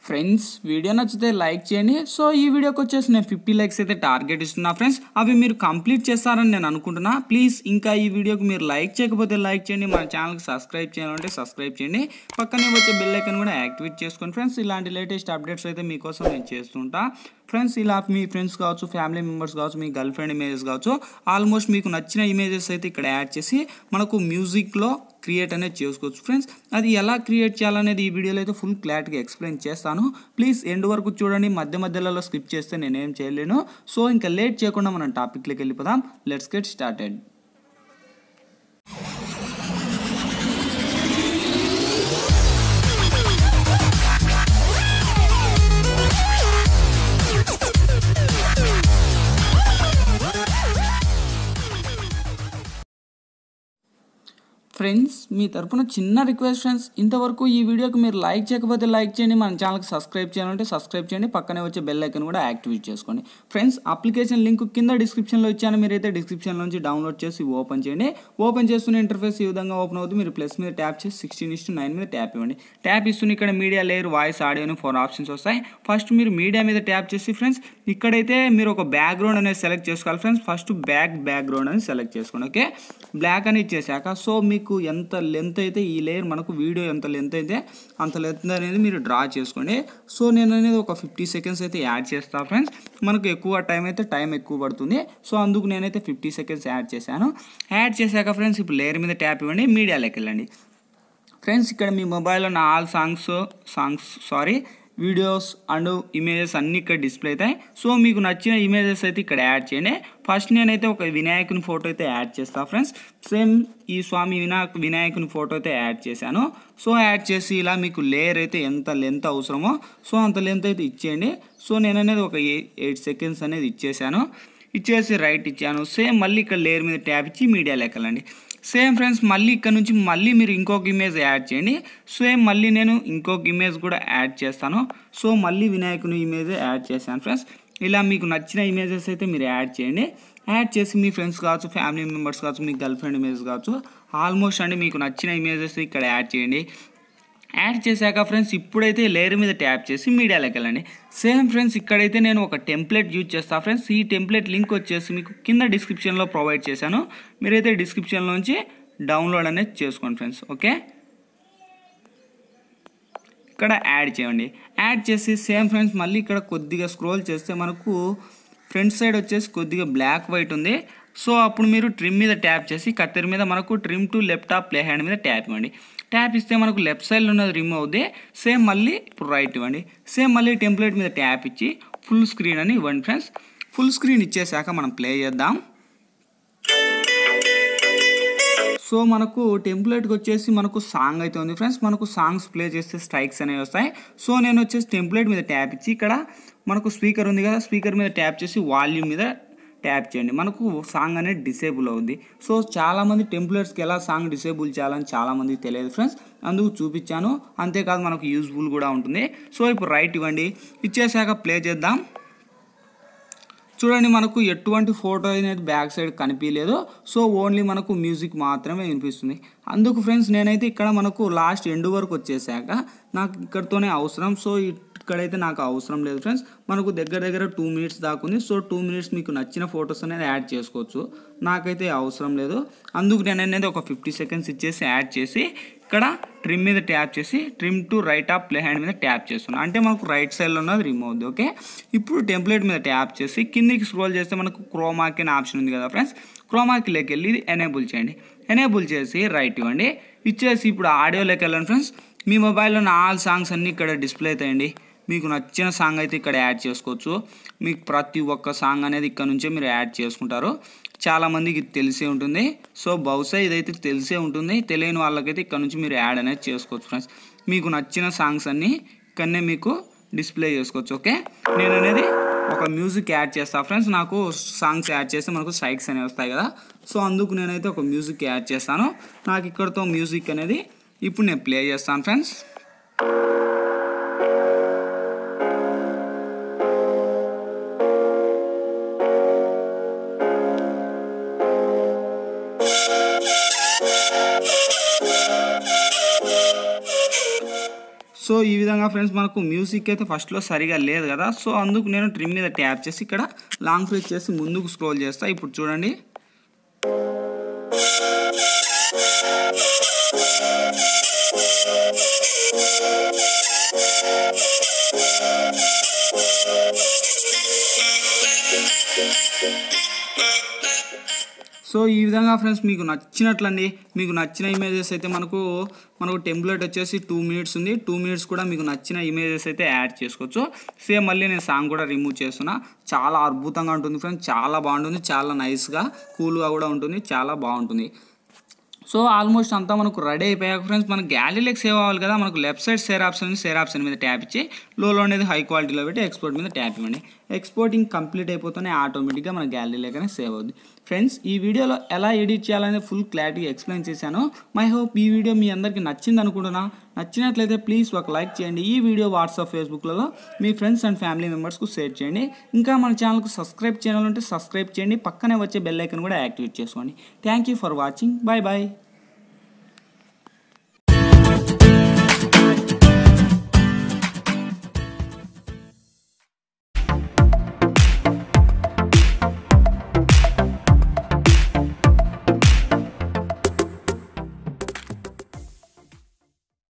Friends video నచ్చితే like చేయండి. So ఈ వీడియోకి వచ్చేసి నేను 50 లైక్స్ అయితే టార్గెట్ ఇస్తున్నా ఫ్రెండ్స్. అవి మీరు కంప్లీట్ చేస్తారని నేను అనుకుంటున్నా. ప్లీజ్ ఇంకా ఈ వీడియోకి మీరు లైక్ చేయకపోతే లైక్ చేయండి, మన ఛానల్కి సబ్స్క్రైబ్ చేయాలంటే సబ్స్క్రైబ్ చేయండి, పక్కనే వచ్చే బెల్ ఐకాన్ కూడా యాక్టివేట్ చేసుకోండి ఫ్రెండ్స్. ఇలాంటి లేటెస్ట్ అప్డేట్స్ అయితే మీకోసం నేను చేస్తుంటా ఫ్రెండ్స్. ఇలా మీ ఫ్రెండ్స్ కావచ్చు, ఫ్యామిలీ మెంబర్స్ కావచ్చు, మీ గర్ల్ ఫ్రెండ్ ఇమేజెస్ కావచ్చు, ఆల్మోస్ట్ మీకు నచ్చిన ఇమేజెస్ అయితే ఇక్కడ యాడ్ చేసి మనకు మ్యూజిక్లో క్రియేట్ అనేది చేసుకోవచ్చు ఫ్రెండ్స్. అది ఎలా క్రియేట్ చేయాలనేది ఈ వీడియోలో అయితే ఫుల్ క్లారిటీగా ఎక్స్ప్లెయిన్ చేస్తాను. ప్లీజ్ ఎండ్ వరకు చూడండి, మధ్యలో స్కిప్ చేస్తే నేనేం చేయలేను. సో ఇంకా లేట్ చేయకుండా మనం టాపిక్లోకి వెళ్ళిపోదాం. Let's get started. ఫ్రెండ్స్ మీ తరపున చిన్న రిక్వెస్ట్ ఫ్రెండ్స్, ఇంతవరకు ఈ వీడియోకి మీరు లైక్ చేయకపోతే లైక్ చేయండి, మన ఛానల్కి సబ్స్క్రైబ్ చేయాలంటే సబ్స్క్రైబ్ చేయండి, పక్కనే వచ్చే బెల్ ఐకాన్ కూడా యాక్టివేట్ చేసుకోండి ఫ్రెండ్స్. అప్లికేషన్ లింక్ కింద డిస్క్రిప్షన్లో ఇచ్చాను, మీరైతే డిస్క్రిప్షన్ నుంచి డౌన్లోడ్ చేసి ఓపెన్ చేయండి. ఓపెన్ చేస్తున్న ఇంటర్ఫేస్ ఈ విధంగా ఓపెన్ అవుతుంది. మీరు ప్లస్ మీద ట్యాప్ చేసి 16:9 మీద ట్యాప్ ఇవ్వండి. ట్యాప్ ఇస్తున్న ఇక్కడ media layer, voice, audio 4 options వస్తాయి. ఫస్ట్ మీరు మీడియా మీద ట్యాప్ చేసి ఫ్రెండ్స్ ఇక్కడైతే మీరు ఒక బ్యాక్గ్రౌండ్ అనేది సెలెక్ట్ చేసుకోవాలి ఫ్రెండ్స్. ఫస్ట్ బ్యాక్గ్రౌండ్ అనేది సెలెక్ట్ చేసుకోండి. ఓకే, బ్లాక్ అని ఇచ్చేసాక సో మీకు ఎంత లెంత్ అయితే ఈ లేయర్ మనకు వీడియో ఎంత లెంత్ అయితే అంత లెంత్ అనేది మీరు డ్రా చేసుకోండి. సో నేను అనేది ఒక 50 సెకండ్స్ అయితే యాడ్ చేస్తాను ఫ్రెండ్స్. మనకు ఎక్కువ టైం ఎక్కువ పడుతుంది. సో అందుకు నేనైతే 50 సెకండ్స్ యాడ్ చేశాను. యాడ్ చేశాక ఫ్రెండ్స్ ఇప్పుడు లేయర్ మీద ట్యాప్ ఇవ్వండి, మీడియాలోకి వెళ్ళండి ఫ్రెండ్స్. ఇక్కడ మీ మొబైల్లో నా ఆల్ వీడియోస్ అండ్ ఇమేజెస్ అన్నీ ఇక్కడ డిస్ప్లే అవుతాయి. సో మీకు నచ్చిన ఇమేజెస్ అయితే ఇక్కడ యాడ్ చేయండి. ఫస్ట్ నేనైతే ఒక వినాయకుని ఫోటో అయితే యాడ్ చేస్తాను ఫ్రెండ్స్. సేమ్ ఈ స్వామి వినాయకుని ఫోటో అయితే యాడ్ చేశాను. సో యాడ్ చేసి ఇలా మీకు లేయర్ అయితే ఎంత లెంత్ అవసరమో సో అంత లెంత్ అయితే ఇచ్చేయండి. సో నేను అనేది ఒక 8 సెకండ్స్ అనేది ఇచ్చేసి రైట్ ఇచ్చాను. సేమ్ మళ్ళీ ఇక్కడ లేయర్ మీద ట్యాప్ ఇచ్చి మీడియాలోకి వెళ్ళండి. సేమ్ ఫ్రెండ్స్ మళ్ళీ ఇక్కడ నుంచి మళ్ళీ మీరు ఇంకొక ఇమేజ్ యాడ్ చేయండి. సేమ్ మళ్ళీ నేను ఇంకొక ఇమేజ్ కూడా యాడ్ చేస్తాను. సో మళ్ళీ వినాయకుని ఇమేజ్ యాడ్ చేశాను ఫ్రెండ్స్. ఇలా మీకు నచ్చిన ఇమేజెస్ అయితే మీరు యాడ్ చేయండి. యాడ్ చేసి మీ ఫ్రెండ్స్ కావచ్చు, ఫ్యామిలీ మెంబర్స్ కావచ్చు, మీ గర్ల్ ఫ్రెండ్ ఇమేజ్ కావచ్చు, ఆల్మోస్ట్ అండి మీకు నచ్చిన ఇమేజెస్ ఇక్కడ యాడ్ చేయండి. యాడ్ చేశాక ఫ్రెండ్స్ ఇప్పుడైతే లేయర్ మీద ట్యాప్ చేసి మీడియాలోకి వెళ్ళండి. సేమ్ ఫ్రెండ్స్ ఇక్కడైతే నేను ఒక టెంప్లెట్ యూజ్ చేస్తాను ఫ్రెండ్స్. ఈ టెంప్లెట్ లింక్ వచ్చేసి మీకు కింద డిస్క్రిప్షన్లో ప్రొవైడ్ చేశాను, మీరైతే డిస్క్రిప్షన్లోంచి డౌన్లోడ్ అనేది చేసుకోండి ఫ్రెండ్స్. ఓకే, ఇక్కడ యాడ్ చేయండి. యాడ్ చేసి సేమ్ ఫ్రెండ్స్ మళ్ళీ ఇక్కడ కొద్దిగా స్క్రోల్ చేస్తే మనకు ఫ్రంట్ సైడ్ వచ్చేసి కొద్దిగా బ్లాక్ వైట్ ఉంది. సో అప్పుడు మీరు ట్రిమ్ మీద ట్యాప్ చేసి కత్తెర మీద మనకు trim to left of play hand మీద ట్యాప్ ఇవ్వండి. ట్యాప్ ఇస్తే మనకు లెఫ్ట్ సైడ్లో ఉన్నది రిమూవ్ అవుద్ది. సేమ్ మళ్ళీ ఇప్పుడు రైట్ ఇవ్వండి. సేమ్ మళ్ళీ టెంప్లెట్ మీద ట్యాప్ ఇచ్చి ఫుల్ స్క్రీన్ అని ఇవ్వండి ఫ్రెండ్స్. ఫుల్ స్క్రీన్ ఇచ్చేసాక మనం ప్లే చేద్దాం. సో మనకు టెంప్లెట్కి వచ్చేసి మనకు సాంగ్ అయితే ఉంది ఫ్రెండ్స్. మనకు సాంగ్స్ ప్లే చేస్తే స్ట్రైక్స్ అనేవి వస్తాయి. సో నేను వచ్చేసి టెంప్లెట్ మీద ట్యాప్ ఇచ్చి ఇక్కడ మనకు స్పీకర్ ఉంది కదా, స్పీకర్ మీద ట్యాప్ చేసి వాల్యూమ్ మీద ట్యాప్ చేయండి. మనకు సాంగ్ అనేది డిసేబుల్ అవుద్ది. సో చాలామంది టెంప్లెట్స్కి ఎలా సాంగ్ డిసేబుల్ చేయాలని చాలామందికి తెలియదు ఫ్రెండ్స్, అందుకు చూపించాను. అంతేకాదు మనకు యూజ్ఫుల్ కూడా ఉంటుంది. సో ఇప్పుడు రైట్ ఇవ్వండి. ఇచ్చేసాక ప్లే చేద్దాం. చూడండి మనకు ఎటువంటి ఫోటో అనేది బ్యాక్ సైడ్ కనిపించలేదు. సో ఓన్లీ మనకు మ్యూజిక్ మాత్రమే వినిపిస్తుంది. అందుకు ఫ్రెండ్స్ నేనైతే ఇక్కడ మనకు లాస్ట్ ఎండ్ వరకు వచ్చేసాక నాకు ఇక్కడతోనే అవసరం. సో ఇక్కడైతే నాకు అవసరం లేదు ఫ్రెండ్స్. మనకు దగ్గర 2 మినిట్స్ దాకా ఉంది. సో 2 మినిట్స్ మీకు నచ్చిన ఫొటోస్ అనేది యాడ్ చేసుకోవచ్చు. నాకైతే అవసరం లేదు. అందుకు నేను అనేది ఒక 50 సెకండ్స్ ఇచ్చేసి యాడ్ చేసి ఇక్కడ ట్రిమ్ మీద ట్యాప్ చేసి trim to right of play hand మీద ట్యాప్ చేస్తున్నాను. అంటే మనకు రైట్ సైడ్లో ఉన్నది రిమూవ్ అవుద్ది. ఓకే, ఇప్పుడు టెంప్లెట్ మీద ట్యాప్ చేసి కిందికి స్క్రోల్ చేస్తే మనకు క్రోమాకి అనే ఆప్షన్ ఉంది కదా ఫ్రెండ్స్. క్రోమాకిలోకి వెళ్ళి ఇది ఎనేబుల్ చేయండి. ఎనేబుల్ చేసి రైట్ ఇవ్వండి. ఇచ్చేసి ఇప్పుడు ఆడియోలోకి వెళ్ళండి ఫ్రెండ్స్. మీ మొబైల్లో ఉన్న ఆల్ సాంగ్స్ అన్నీ ఇక్కడ డిస్ప్లే అవుతాయండి. మీకు నచ్చిన సాంగ్ అయితే ఇక్కడ యాడ్ చేసుకోవచ్చు. మీకు ప్రతి ఒక్క సాంగ్ అనేది ఇక్కడ నుంచే మీరు యాడ్ చేసుకుంటారు. చాలామందికి తెలిసే ఉంటుంది. సో బహుశా ఇదైతే తెలిసే ఉంటుంది. తెలియని వాళ్ళకైతే ఇక్కడ నుంచి మీరు యాడ్ అనేది చేసుకోవచ్చు ఫ్రెండ్స్. మీకు నచ్చిన సాంగ్స్ అన్నీ ఇక్కడనే మీకు డిస్ప్లే చేసుకోవచ్చు. ఓకే, నేను అనేది ఒక ఒక మ్యూజిక్ యాడ్ చేస్తాను ఫ్రెండ్స్. నాకు సాంగ్స్ యాడ్ చేస్తే మనకు స్ట్రైక్స్ అనేవి వస్తాయి కదా, సో అందుకు నేనైతే ఒక మ్యూజిక్ యాడ్ చేస్తాను. నాకు ఇక్కడతో మ్యూజిక్ అనేది ఇప్పుడు నేను ప్లే చేస్తాను ఫ్రెండ్స్. సో ఈ విధంగా ఫ్రెండ్స్ మనకు మ్యూజిక్ అయితే ఫస్ట్లో సరిగా లేదు కదా, సో అందుకు నేను ట్రిమ్ మీద ట్యాప్ చేసి ఇక్కడ లాంగ్ ప్రెస్ చేసి ముందుకు స్క్రోల్ చేస్తా. ఇప్పుడు చూడండి సో ఈ విధంగా ఫ్రెండ్స్ మీకు నచ్చినట్లండి, మీకు నచ్చిన ఇమేజెస్ అయితే మనకు టెంప్లెట్ వచ్చేసి 2 minutes ఉంది. 2 minutes కూడా మీకు నచ్చిన ఇమేజెస్ అయితే యాడ్ చేసుకోవచ్చు. సేమ్ మళ్ళీ నేను సాంగ్ కూడా రిమూవ్ చేస్తున్నా. చాలా అద్భుతంగా ఉంటుంది ఫ్రెండ్స్, చాలా బాగుంటుంది, చాలా నైస్గా కూల్గా కూడా ఉంటుంది, చాలా బాగుంటుంది. సో ఆల్మోస్ట్ అంతా మనకు రెడీ అయిపోయాక ఫ్రెండ్స్ మనకు గ్యాలరీలోకి సేవ్ అవ్వాలి కదా, మనకు లెఫ్ట్ సైడ్ షేర్ ఆప్షన్ మీద ట్యాప్ ఇచ్చి లోలో అనేది హై క్వాలిటీలో పెట్టి ఎక్స్పోర్ట్ మీద ట్యాప్ ఇవ్వండి. ఎక్స్పోర్టింగ్ కంప్లీట్ అయిపోతూనే ఆటోమేటిక్గా మన గ్యాలరీలోకనే సేవ్ అవుతుంది. ఫ్రెండ్స్ ఈ వీడియోలో ఎలా ఎడిట్ చేయాలనేది ఫుల్ క్లారిటీ ఎక్స్ప్లెయిన్ చేశాను. మై హోప్ ఈ వీడియో మీ అందరికీ నచ్చింది అనుకుంటున్నా. నచ్చినట్లయితే ప్లీజ్ ఒక లైక్ చేయండి. ఈ వీడియో వాట్సాప్ ఫేస్బుక్లలో మీ ఫ్రెండ్స్ అండ్ ఫ్యామిలీ మెంబర్స్కు షేర్ చేయండి. ఇంకా మన ఛానల్కు సబ్స్క్రైబ్ చేయాలంటే సబ్స్క్రైబ్ చేయండి. పక్కనే వచ్చే బెల్ ఐకాన్ కూడా యాక్టివేట్ చేసుకోండి. Thank you for watching. Bye bye.